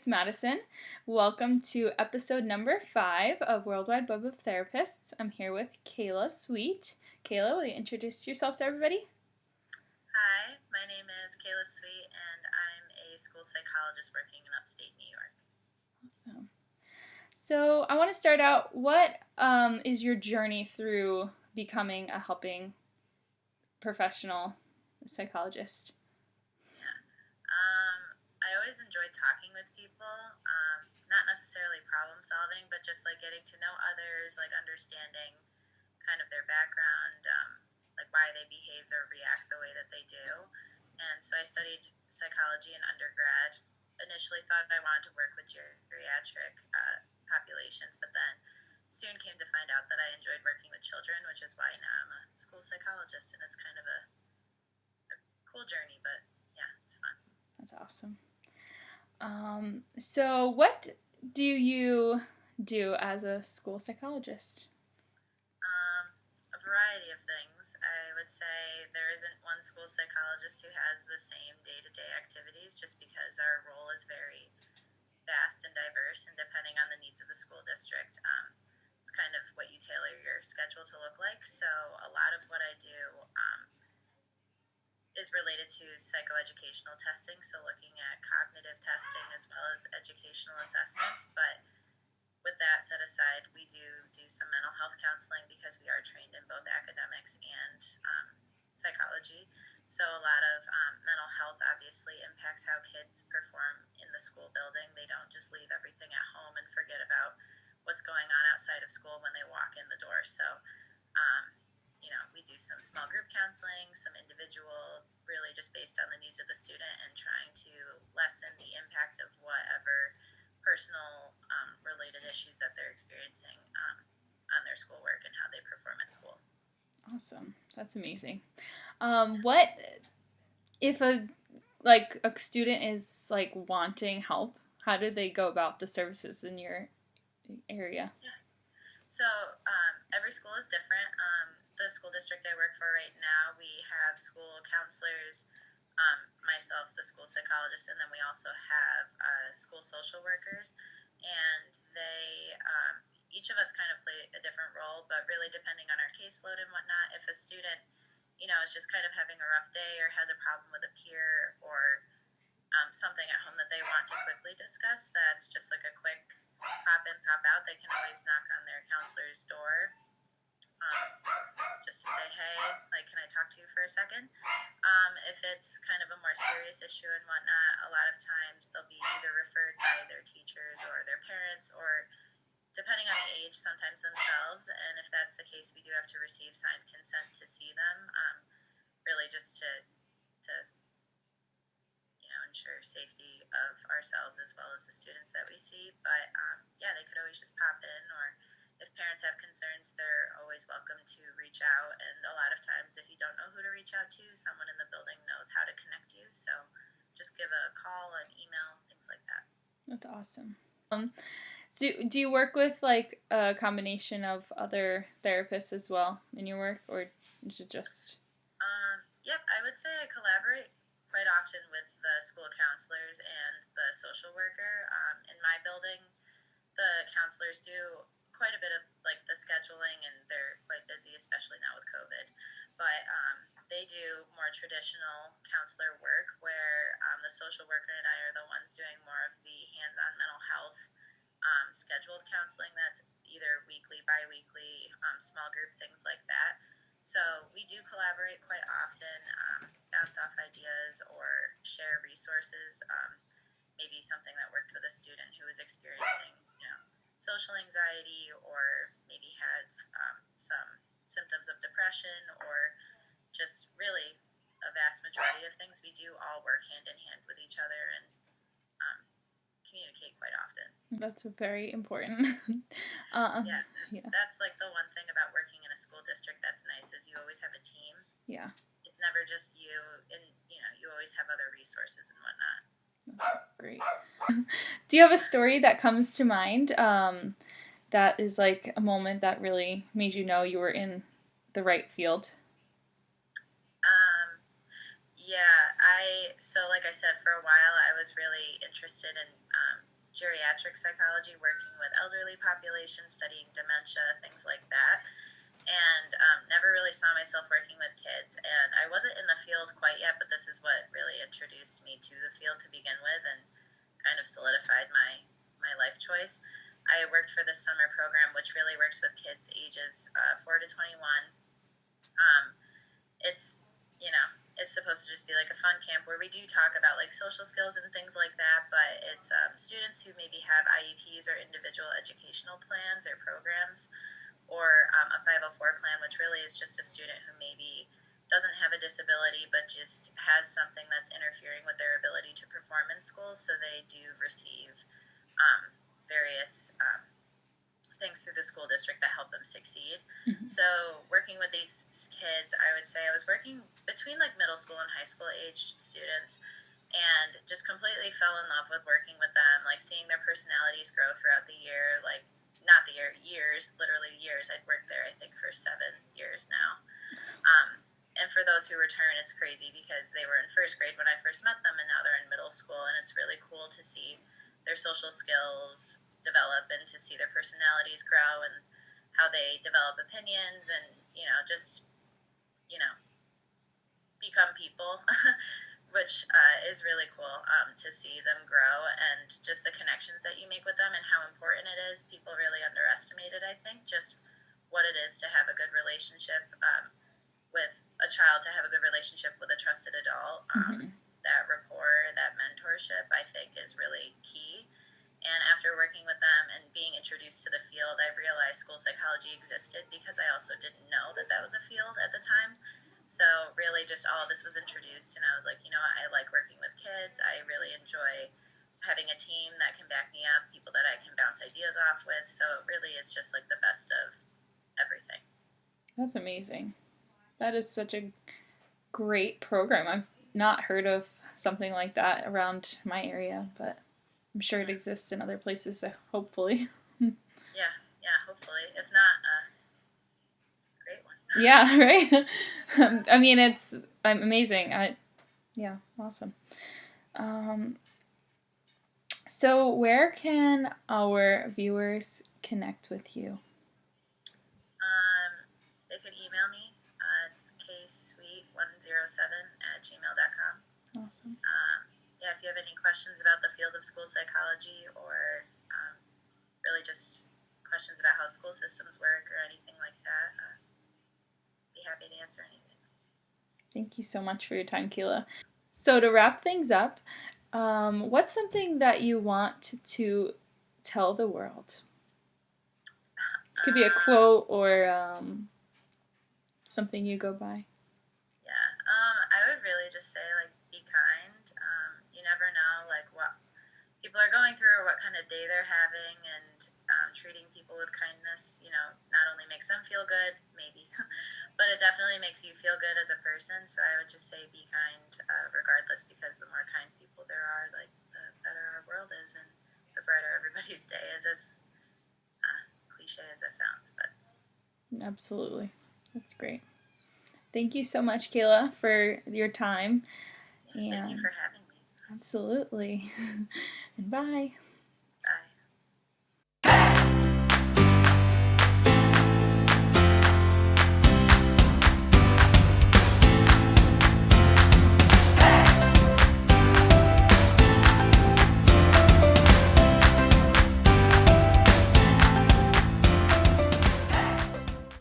it's Madison. Welcome to episode number 5 of Worldwide Web of Therapists. I'm here with Kayla Sweet. Kayla, will you introduce yourself to everybody? Hi, my name is Kayla Sweet, and I'm a school psychologist working in upstate New York. Awesome. So I want to start out, what is your journey through becoming a helping professional psychologist? I always enjoyed talking with people, not necessarily problem solving, but just like getting to know others, like understanding kind of their background, like why they behave or react the way that they do. And so I studied psychology in undergrad. Initially thought I wanted to work with geriatric populations, but then soon came to find out that I enjoyed working with children, which is why now I'm a school psychologist, and it's kind of a cool journey, but yeah, it's fun. That's awesome. So what do you do as a school psychologist? A variety of things. I would say there isn't one school psychologist who has the same day-to-day activities, just because our role is very vast and diverse, and depending on the needs of the school district, it's kind of what you tailor your schedule to look like. So a lot of what I do is related to psychoeducational testing, so looking at cognitive testing as well as educational assessments. But with that set aside, we do some mental health counseling because we are trained in both academics and psychology. So a lot of mental health obviously impacts how kids perform in the school building. They don't just leave everything at home and forget about what's going on outside of school when they walk in the door. So we do some small group counseling, some individual, really just based on the needs of the student and trying to lessen the impact of whatever personal related issues that they're experiencing on their schoolwork and how they perform at school. Awesome. That's amazing. What if a student is wanting help? How do they go about the services in your area? Yeah. So every school is different. The school district I work for right now, we have school counselors, myself, the school psychologist, and then we also have school social workers. And they, each of us kind of play a different role, but really depending on our caseload and whatnot, if a student, is just kind of having a rough day or has a problem with a peer or something at home that they want to quickly discuss, that's just like a quick pop in, pop out. They can always knock on their counselor's door just to say, hey, can I talk to you for a second? If it's kind of a more serious issue and whatnot, a lot of times they'll be either referred by their teachers or their parents, or depending on the age, sometimes themselves. And if that's the case, we do have to receive signed consent to see them, really just to ensure safety of ourselves as well as the students that we see. But they could always just pop in, or if parents have concerns, they're always welcome to reach out. And a lot of times, if you don't know who to reach out to, someone in the building knows how to connect you. So just give a call, an email, things like that. That's awesome. So do you work with a combination of other therapists as well in your work, or is it just? Yep, I would say I collaborate quite often with the school counselors and the social worker. In my building, the counselors do quite a bit of the scheduling, and they're quite busy, especially now with COVID. But they do more traditional counselor work, where the social worker and I are the ones doing more of the hands-on mental health scheduled counseling. That's either weekly, bi-weekly, small group, things like that. So we do collaborate quite often, bounce off ideas or share resources. Maybe something that worked with a student who was experiencing, social anxiety, or maybe had some symptoms of depression, or just really a vast majority of things. We do all work hand in hand with each other and communicate quite often. That's very important. That's the one thing about working in a school district that's nice, is you always have a team. Yeah. It's never just you, and you always have other resources and whatnot. That's great. Do you have a story that comes to mind that is a moment that really made you know you were in the right field? So like I said, for a while I was really interested in geriatric psychology, working with elderly populations, studying dementia, things like that. And never really saw myself working with kids. And I wasn't in the field quite yet, but this is what really introduced me to the field to begin with and kind of solidified my life choice. I worked for this summer program, which really works with kids ages 4 to 21. It's, you know, it's supposed to just be like a fun camp where we do talk about like social skills and things like that, but it's students who maybe have IEPs or individual educational plans or programs, or a 504 plan, which really is just a student who maybe doesn't have a disability but just has something that's interfering with their ability to perform in school, so they do receive various things through the school district that help them succeed. Mm-hmm. So working with these kids, I would say I was working between like middle school and high school aged students, and just completely fell in love with working with them, like seeing their personalities grow throughout the year, like not the year, years, literally years. I'd worked there, I think, for 7 years now. And for those who return, it's crazy because they were in first grade when I first met them, and now they're in middle school, and it's really cool to see their social skills develop and to see their personalities grow and how they develop opinions and, just, become people, which is really cool to see them grow, and just the connections that you make with them and how important it is. People really underestimate it, I think, just what it is to have a good relationship with a child, to have a good relationship with a trusted adult. That rapport, that mentorship, I think is really key. And after working with them and being introduced to the field, I realized school psychology existed because I also didn't know that that was a field at the time. So really just all of this was introduced, and I was like, I like working with kids. I really enjoy having a team that can back me up, people that I can bounce ideas off with. So it really is just like the best of everything. That's amazing. That is such a great program. I've not heard of something like that around my area, but I'm sure it exists in other places, so hopefully. Yeah, hopefully. If not, great one. Yeah, right? I mean, it's amazing. Yeah, awesome. So where can our viewers connect with you? They could email me. It's ksweet107@gmail.com. Awesome. Yeah, if you have any questions about the field of school psychology, or really just questions about how school systems work or anything like that, be happy to answer anything. Thank you so much for your time, Kayla. So to wrap things up, what's something that you want to tell the world? It could be a quote or something you go by. Yeah, I would really just say, like, be kind. You never know, like, what people are going through or what kind of day they're having, and treating people with kindness, not only makes them feel good, maybe, but it definitely makes you feel good as a person. So I would just say be kind, regardless, because the more kind people there are, like, the better our world is, and the brighter everybody's day is, as cliche as that sounds. But Absolutely. That's great. Thank you so much, Kayla, for your time. Thank you for having me. Absolutely. And bye.